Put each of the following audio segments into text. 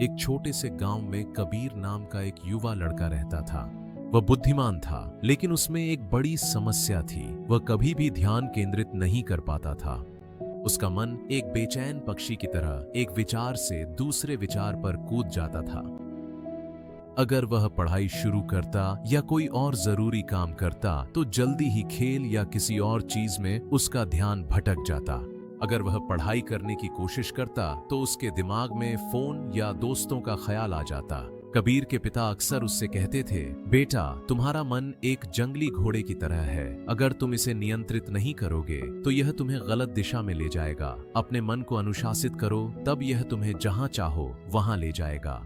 एक छोटे से गांव में कबीर नाम का एक युवा लड़का रहता था। वह बुद्धिमान था, लेकिन उसमें एक बड़ी समस्या थी। वह कभी भी ध्यान केंद्रित नहीं कर पाता था। उसका मन एक बेचैन पक्षी की तरह एक विचार से दूसरे विचार पर कूद जाता था। अगर वह पढ़ाई शुरू करता या कोई और जरूरी काम करता तो जल्दी ही खेल या किसी और चीज में उसका ध्यान भटक जाता। अगर वह पढ़ाई करने की कोशिश करता तो उसके दिमाग में फोन या दोस्तों का ख्याल आ जाता। कबीर के पिता अक्सर उससे कहते थे, बेटा, तुम्हारा मन एक जंगली घोड़े की तरह है। अगर तुम इसे नियंत्रित नहीं करोगे तो यह तुम्हें गलत दिशा में ले जाएगा। अपने मन को अनुशासित करो, तब यह तुम्हें जहां चाहो वहां ले जाएगा।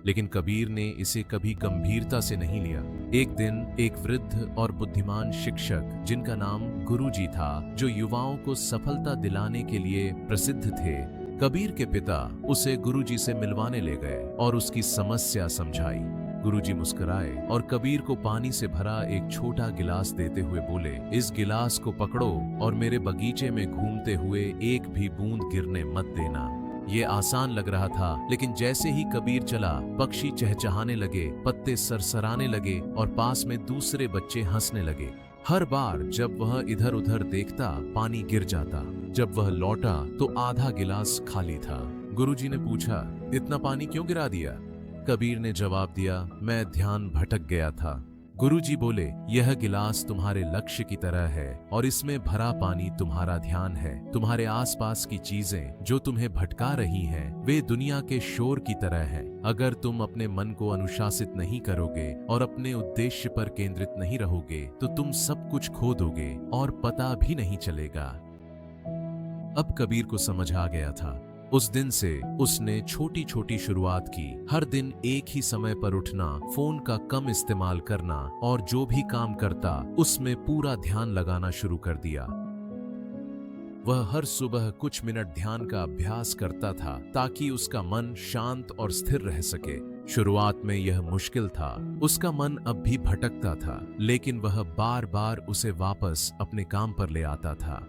लेकिन कबीर ने इसे कभी गंभीरता से नहीं लिया। एक दिन एक वृद्ध और बुद्धिमान शिक्षक, जिनका नाम गुरुजी था, जो युवाओं को सफलता दिलाने के लिए प्रसिद्ध थे, कबीर के पिता उसे गुरुजी से मिलवाने ले गए और उसकी समस्या समझाई। गुरुजी मुस्कुराए और कबीर को पानी से भरा एक छोटा गिलास देते हुए बोले, इस गिलास को पकड़ो और मेरे बगीचे में घूमते हुए एक भी बूंद गिरने मत देना। ये आसान लग रहा था, लेकिन जैसे ही कबीर चला, पक्षी चहचहाने लगे, पत्ते सरसराने लगे और पास में दूसरे बच्चे हंसने लगे। हर बार जब वह इधर उधर देखता, पानी गिर जाता। जब वह लौटा तो आधा गिलास खाली था। गुरुजी ने पूछा, इतना पानी क्यों गिरा दिया? कबीर ने जवाब दिया, मैं ध्यान भटक गया था। गुरुजी बोले, यह गिलास तुम्हारे लक्ष्य की तरह है और इसमें भरा पानी तुम्हारा ध्यान है। तुम्हारे आसपास की चीजें जो तुम्हें भटका रही हैं, वे दुनिया के शोर की तरह हैं। अगर तुम अपने मन को अनुशासित नहीं करोगे और अपने उद्देश्य पर केंद्रित नहीं रहोगे तो तुम सब कुछ खो दोगे और पता भी नहीं चलेगा। अब कबीर को समझ आ गया था। उस दिन से उसने छोटी छोटी शुरुआत की। हर दिन एक ही समय पर उठना, फोन का कम इस्तेमाल करना और जो भी काम करता उसमें पूरा ध्यान लगाना शुरू कर दिया। वह हर सुबह कुछ मिनट ध्यान का अभ्यास करता था ताकि उसका मन शांत और स्थिर रह सके। शुरुआत में यह मुश्किल था। उसका मन अब भी भटकता था, लेकिन वह बार बार उसे वापस अपने काम पर ले आता था।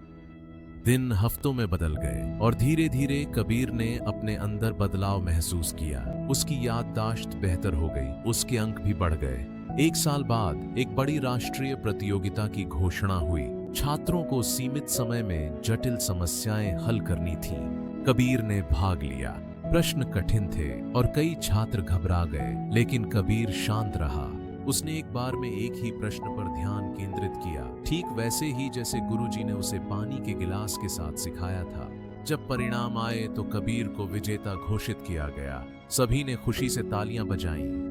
दिन हफ्तों में बदल गए और धीरे धीरे कबीर ने अपने अंदर बदलाव महसूस किया। उसकी याददाश्त बेहतर हो गई, उसके अंक भी बढ़ गए। एक साल बाद एक बड़ी राष्ट्रीय प्रतियोगिता की घोषणा हुई। छात्रों को सीमित समय में जटिल समस्याएं हल करनी थीं। कबीर ने भाग लिया। प्रश्न कठिन थे और कई छात्र घबरा गए, लेकिन कबीर शांत रहा। उसने एक बार में एक ही प्रश्न पर ध्यान केंद्रित किया, ठीक वैसे ही जैसे गुरुजी ने उसे पानी के गिलास के साथ सिखाया था। जब परिणाम आए तो कबीर को विजेता घोषित किया गया। सभी ने खुशी से तालियां बजाईं।